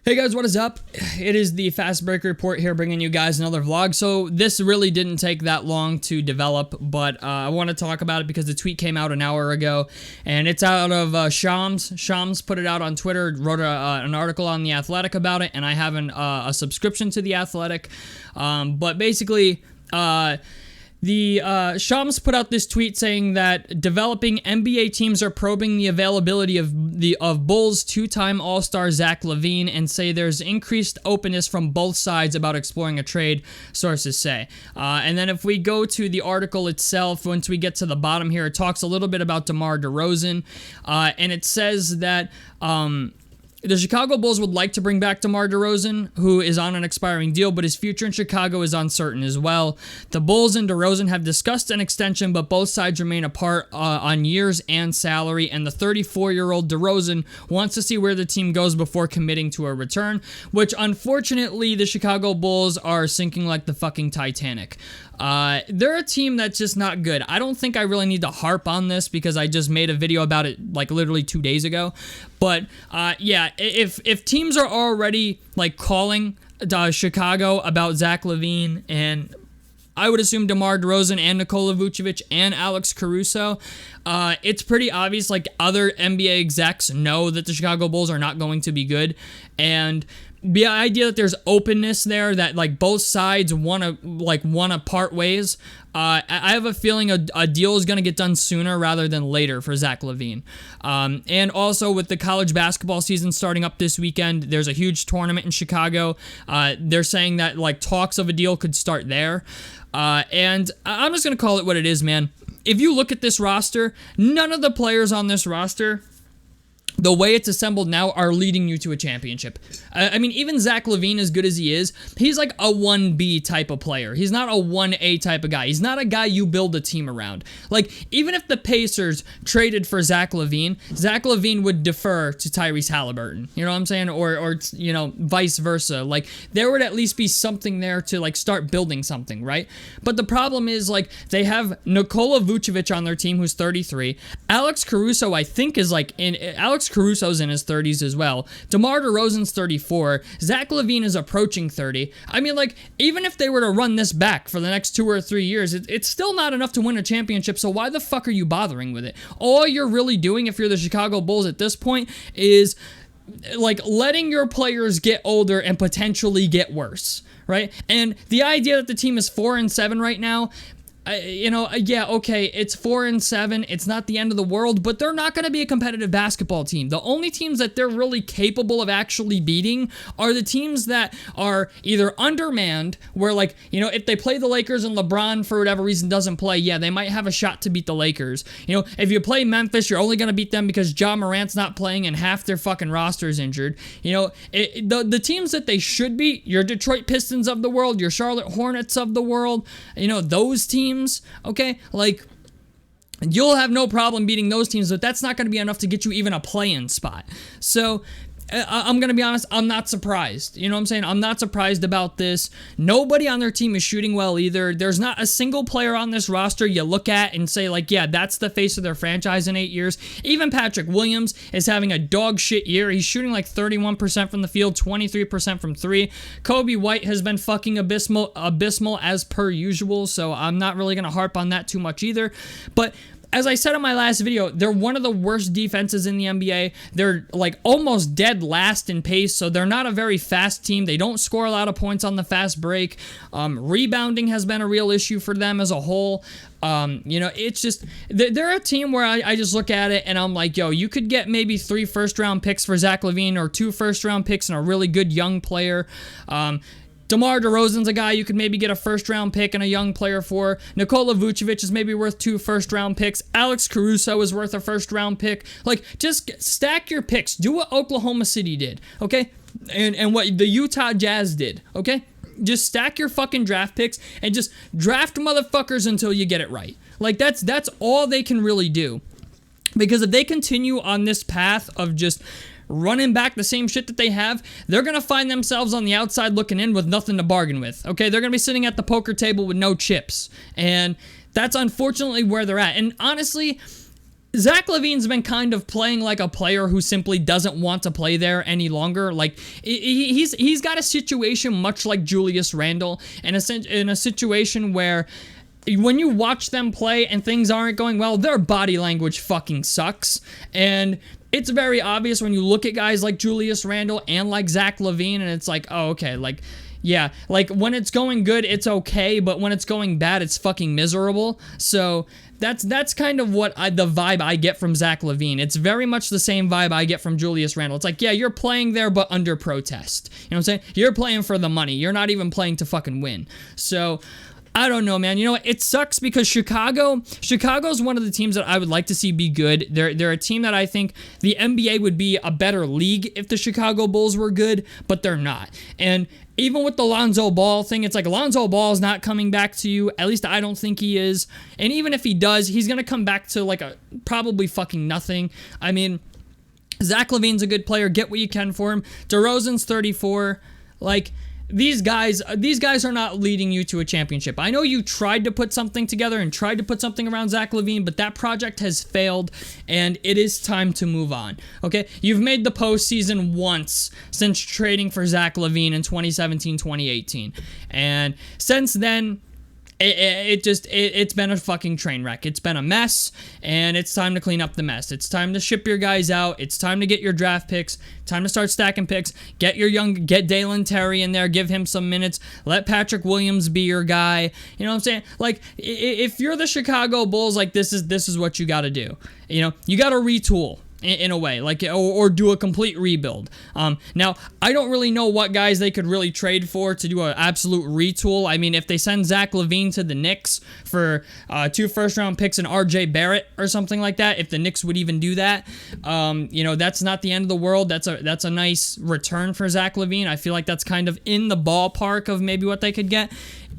Hey guys, what is up? It is the Fast Break Report here, bringing you guys another vlog. So this really didn't take that long to develop, but I want to talk about it because the tweet came out an hour ago, and it's out of Shams. Shams put it out on Twitter, wrote an article on The Athletic about it, and I have a subscription to The Athletic. But basically, Shams put out this tweet saying that developing NBA teams are probing the availability of Bulls two-time All-Star Zach Lavine and say there's increased openness from both sides about exploring a trade, sources say. And then if we go to the article itself, once we get to the bottom here, it talks a little bit about DeMar DeRozan, and it says that the Chicago Bulls would like to bring back DeMar DeRozan, who is on an expiring deal, but his future in Chicago is uncertain as well. The Bulls and DeRozan have discussed an extension, but both sides remain apart on years and salary, and the 34-year-old DeRozan wants to see where the team goes before committing to a return, which unfortunately the Chicago Bulls are sinking like the fucking Titanic. They're a team that's just not good. I don't think I really need to harp on this because I just made a video about it like literally 2 days ago. But yeah, if teams are already like calling Chicago about Zach Lavine, and I would assume DeMar DeRozan and Nikola Vucevic and Alex Caruso, it's pretty obvious like other NBA execs know that the Chicago Bulls are not going to be good, and the idea that there's openness there, that like both sides want to part ways. I have a feeling a deal is going to get done sooner rather than later for Zach Lavine. And also with the college basketball season starting up this weekend, there's a huge tournament in Chicago. They're saying that like talks of a deal could start there. And I'm just going to call it what it is, man. If you look at this roster, none of the players on this roster, the way it's assembled now, are leading you to a championship. I mean, even Zach Lavine, as good as he is, he's like a 1B type of player. He's not a 1A type of guy. He's not a guy you build a team around. Like, even if the Pacers traded for Zach Lavine would defer to Tyrese Halliburton. You know what I'm saying? Or you know, vice versa. Like, there would at least be something there to, like, start building something, right? But the problem is, like, they have Nikola Vucevic on their team, who's 33. Alex Caruso, I think, is, like, Alex Caruso's in his 30s as well. DeMar DeRozan's 34. Zach Lavine is approaching 30. I mean, like, even if they were to run this back for the next 2 or 3 years, it's still not enough to win a championship, so why the fuck are you bothering with it? All you're really doing, if you're the Chicago Bulls at this point, is like letting your players get older and potentially get worse, right? And the idea that the team is 4-7 right now, yeah, okay, it's 4-7. It's not the end of the world, but they're not going to be a competitive basketball team. The only teams that they're really capable of actually beating are the teams that are either undermanned, where, like, you know, if they play the Lakers and LeBron for whatever reason doesn't play, yeah, they might have a shot to beat the Lakers. You know, if you play Memphis, you're only going to beat them because Ja Morant's not playing and half their fucking roster is injured. You know, the teams that they should beat, your Detroit Pistons of the world, your Charlotte Hornets of the world, you know, those teams, okay, like, you'll have no problem beating those teams, but that's not going to be enough to get you even a play-in spot. So I'm going to be honest, I'm not surprised. You know what I'm saying? I'm not surprised about this. Nobody on their team is shooting well either. There's not a single player on this roster you look at and say, like, yeah, that's the face of their franchise in 8 years. Even Patrick Williams is having a dog shit year. He's shooting like 31% from the field, 23% from three. Kobe White has been fucking abysmal as per usual, so I'm not really going to harp on that too much either. But as I said in my last video, they're one of the worst defenses in the NBA. They're like almost dead last in pace, so they're not a very fast team. They don't score a lot of points on the fast break. Rebounding has been a real issue for them as a whole. You know, it's just, they're a team where I just look at it and I'm like, yo, you could get maybe 3 first-round picks for Zach Lavine or 2 first-round picks and a really good young player. DeMar DeRozan's a guy you could maybe get a first-round pick and a young player for. Nikola Vucevic is maybe worth 2 first-round picks. Alex Caruso is worth a first-round pick. Like, just stack your picks. Do what Oklahoma City did, okay? And what the Utah Jazz did, okay? Just stack your fucking draft picks and just draft motherfuckers until you get it right. Like, that's all they can really do. Because if they continue on this path of just running back the same shit that they have, they're going to find themselves on the outside looking in with nothing to bargain with, okay? They're going to be sitting at the poker table with no chips, and that's unfortunately where they're at. And honestly, Zach Lavine's been kind of playing like a player who simply doesn't want to play there any longer. Like, he's got a situation much like Julius Randle, in a situation where when you watch them play and things aren't going well, their body language fucking sucks. And it's very obvious when you look at guys like Julius Randle and like Zach Lavine, and it's like, oh, okay, like, yeah, like when it's going good, it's okay, but when it's going bad, it's fucking miserable. So that's kind of what the vibe I get from Zach Lavine. It's very much the same vibe I get from Julius Randle. It's like, yeah, you're playing there, but under protest. You know what I'm saying? You're playing for the money. You're not even playing to fucking win. So I don't know, man. You know what? It sucks because Chicago's one of the teams that I would like to see be good. They're a team that I think the NBA would be a better league if the Chicago Bulls were good, but they're not. And even with the Lonzo Ball thing, it's like Lonzo Ball's not coming back to you. At least I don't think he is. And even if he does, he's going to come back to like a probably fucking nothing. I mean, Zach Lavine's a good player. Get what you can for him. DeRozan's 34. Like, these guys are not leading you to a championship. I know you tried to put something together and tried to put something around Zach Lavine, but that project has failed, and it is time to move on. Okay? You've made the postseason once since trading for Zach Lavine in 2017, 2018. And since then, it's been a fucking train wreck. It's been a mess, and it's time to clean up the mess. It's time to ship your guys out. It's time to get your draft picks. Time to start stacking picks. Get Dalen Terry in there. Give him some minutes. Let Patrick Williams be your guy. You know what I'm saying? Like, if you're the Chicago Bulls, like, this is what you got to do. You know, you got to retool. In a way, like, or do a complete rebuild. Now, I don't really know what guys they could really trade for to do an absolute retool. I mean, if they send Zach Lavine to the Knicks for 2 first-round picks and RJ Barrett or something like that, if the Knicks would even do that, you know, that's not the end of the world. That's a nice return for Zach Lavine. I feel like that's kind of in the ballpark of maybe what they could get.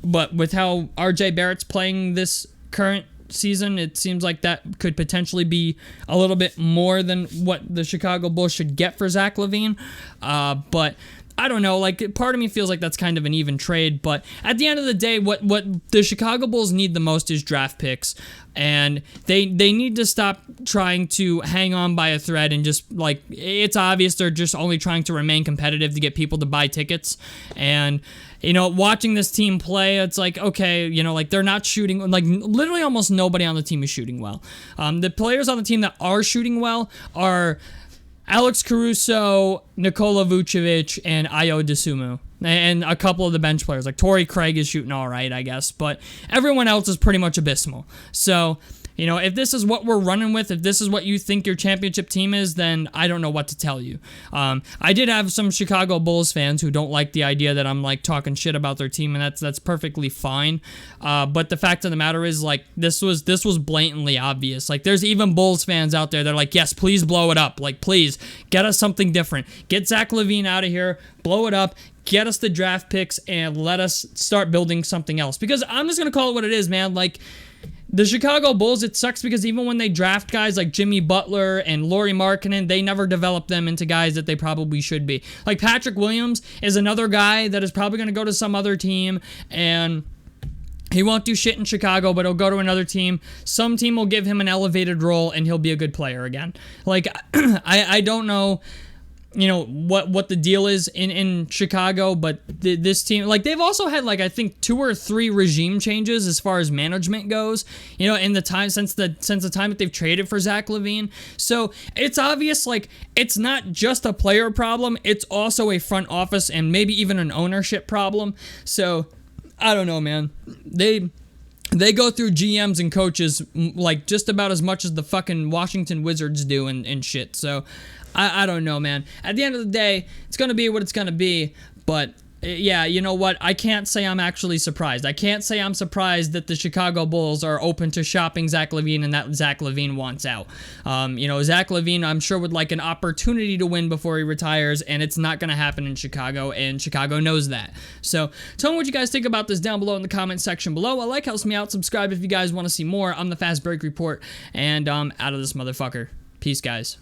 But with how RJ Barrett's playing this current season, it seems like that could potentially be a little bit more than what the Chicago Bulls should get for Zach Lavine. But I don't know, like, part of me feels like that's kind of an even trade, but at the end of the day, what the Chicago Bulls need the most is draft picks, and they need to stop trying to hang on by a thread and just, like, it's obvious they're just only trying to remain competitive to get people to buy tickets. And you know, watching this team play, it's like, okay, you know, like, they're not shooting, like, literally almost nobody on the team is shooting well. The players on the team that are shooting well are Alex Caruso, Nikola Vucevic, and Ayo Dosunmu. And a couple of the bench players, like Torrey Craig is shooting all right, I guess, but everyone else is pretty much abysmal. So, you know, if this is what we're running with, if this is what you think your championship team is, then I don't know what to tell you. I did have some Chicago Bulls fans who don't like the idea that I'm, like, talking shit about their team, and that's perfectly fine. But the fact of the matter is, like, this was blatantly obvious. Like, there's even Bulls fans out there that are like, yes, please blow it up. Like, please, get us something different. Get Zach Lavine out of here, blow it up, get us the draft picks, and let us start building something else. Because I'm just going to call it what it is, man. Like, the Chicago Bulls, it sucks because even when they draft guys like Jimmy Butler and Lauri Markkanen, they never develop them into guys that they probably should be. Like, Patrick Williams is another guy that is probably going to go to some other team, and he won't do shit in Chicago, but he'll go to another team. Some team will give him an elevated role, and he'll be a good player again. Like, I don't know, you know, what the deal is in Chicago, but this team, like, they've also had, like, I think 2 or 3 regime changes as far as management goes, you know, in the time since the time that they've traded for Zach Lavine. So it's obvious, like, it's not just a player problem, it's also a front office and maybe even an ownership problem. So I don't know, man. They go through GMs and coaches, like, just about as much as the fucking Washington Wizards do and shit. So I don't know, man. At the end of the day, it's going to be what it's going to be. But, yeah, you know what? I can't say I'm actually surprised. I can't say I'm surprised that the Chicago Bulls are open to shopping Zach Lavine and that Zach Lavine wants out. You know, Zach Lavine, I'm sure, would like an opportunity to win before he retires, and it's not going to happen in Chicago, and Chicago knows that. So, tell me what you guys think about this down below in the comment section below. A like helps me out. Subscribe if you guys want to see more. I'm the Fast Break Report, and out of this motherfucker. Peace, guys.